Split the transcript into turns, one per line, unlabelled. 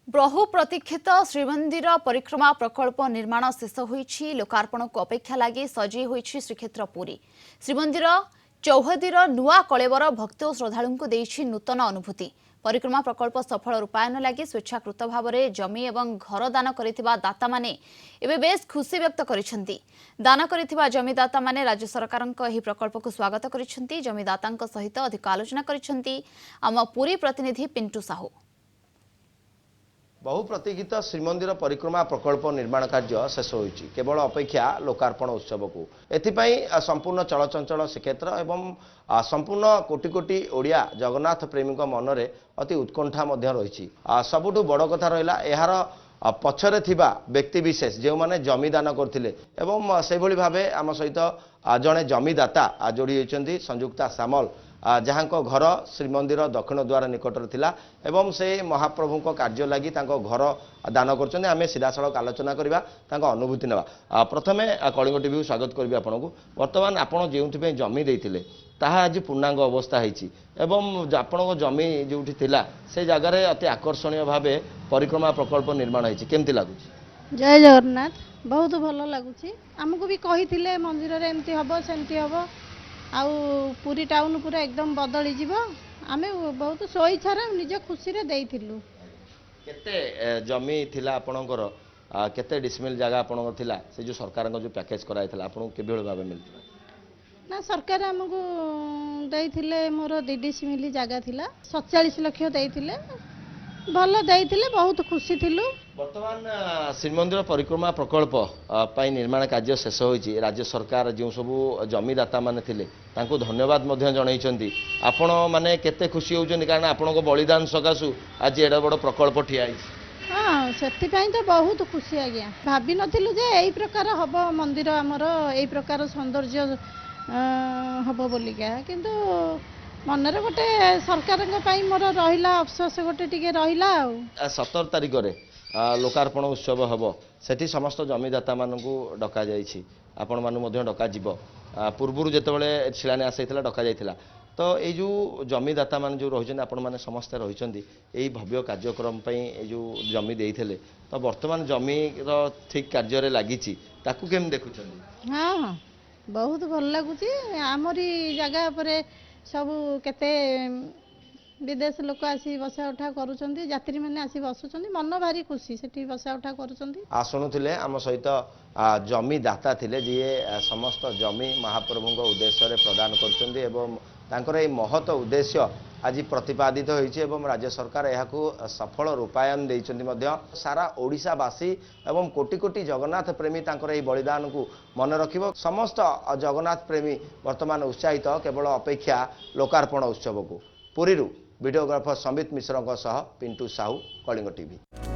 बहु प्रतीक्षित श्रीमंदिर परिक्रमा प्रकल्प निर्माण शेष होईछि। लोकार्पण को अपेक्षा लगी सजी होईछि श्रीक्षेत्र पुरी। श्रीमंदिर चौहदीर नुआ कलेवर भक्त और श्रद्धालु को देइछि नूतन अनुभूति। परिक्रमा प्रकल्प सफल रूपायन लगी स्वेच्छाकृत भाव में जमी एवं घर दान करिथिबा दाता माने एबे बेस खुशी व्यक्त करिसेंती। दान करिथिबा जमीदाता माने राज्य सरकारक एही प्रकल्प को स्वागत करिसेंती। जमीदातांक सहित अधिक आलोचना करिसेंती आम पुरी प्रतिनिधि पिंटू साहू।
बहु प्रतीक्षित श्रीमंदिर परिक्रमा प्रकल्प निर्माण कार्य शेष होईछि। केवल अपेक्षा लोकार्पण उत्सव को एथिपाई संपूर्ण चलचंचल श्रीक्षेत्र एवं संपूर्ण कोटी कोटी ओडिया जगन्नाथ प्रेमी मनरे अति उत्कंठा मध्य रही। सबुठु बड़ कथा रहा यार पछरे थिबा व्यक्ति विशेष जो माने जमीदान करथिले एवं से भली भाबे आम सहित जड़े जमीदाता जोड़ी होइछन्ती संयुक्ता सामल जहाँ घर श्रीमंदिर दक्षिण द्वार निकटर थिला एवं से महाप्रभु कार्य लगी घर दान कर आम सीधा सड़क आलोचना करवा अनुभूति ना। प्रथमे कलिंग टीवी स्वागत करी आपन को। बर्तमान आपड़ जो जमी देते ताहा आज पूर्णांग अवस्था होती आपण जमी जो से जगार अति आकर्षणीय भाव परिक्रमा प्रकल्प निर्माण होती केमती लगुच?
जय जगन्नाथ। बहुत भल लगुच। आमको भी कही मंदिर एमती हम सेमती हम आउ पुरी टाउन पूरा एकदम बदली जीव। आमे बहुत स्वेच्छार निज खुशी रे देइथिलु।
केते जमी थिला आपणकर केते डिसमिल जगह आपणकर थिला से जो सरकार जो पैकेज कराइथिला आपन के बेळ भाबे मिलथिला
ना? सरकार हमको देइथिले मोर 2 डिसमिल जगह थिला 47 लाख देइथिले। भल देइथिले बहुत खुशी थिलु।
वर्तमान श्रीमंदिर परिक्रमा प्रकल्प पाई निर्माण कार्य शेष होईछि। राज्य सरकार जो सबू जमीदाता माने थिले तांको धन्यवाद मध्य जणाइछन्ती। आपण माने केते खुशी होउछन्ती कारण आपनको बलिदान सकासु आज एडा बड़ प्रकल्प ठिया आइछि?
हाँ सेति पई तो बहुत खुशी आज्ञा। भाबी नथिलु जे एई प्रकार हबो मंदिर हमर एई प्रकार सौंदर्य हबो बोलिका, किंतु मनरे गोटे सरकार मोर रहिला अफसोस गोटे टिके रहिला।
17 तारिख रे लोकार्पण उत्सव हम सेठी समस्त जमीदाता मानू डका जाइछि। आपण मानू मध्य डका जीव। पूर्व जितेबाला शिलान्यास होता डका जाइथिला। तो ये जो जमीदाता मान जो रही आपण मैंने समस्ते रही यही भव्य कार्यक्रम जो जमी देते तो वर्तमान जमी ठीक कार्य लगी केम देखुं?
हाँ हाँ बहुत भल लगुच। आमरी जगह पर सब केते विदेश लोक आसी बसा उठा करुँच, यात्री मैंने आसी बसुँच, मन भारी खुशी से बसा उठा करुँच।
शुणुले आम सहित जमी दाता थिले जी समस्त जमी महाप्रभु उद्देश्य प्रदान कर महत उद्देश्य आज प्रतिपादित होइछि एवं राज्य सरकार यहां सफल रूपायन देइछन्ति मध्य। सारा ओडिशावासी एवं कोटी कोटी जगन्नाथ प्रेमी तांकर एही बलिदान को मन रखिबो। समस्त जगन्नाथ प्रेमी वर्तमान उत्साहित केवल अपेक्षा लोकार्पण उत्सव को। पुरीरू वीडियोग्राफर संबित मिश्र सह पिंटू साहू, कलिंग टीवी।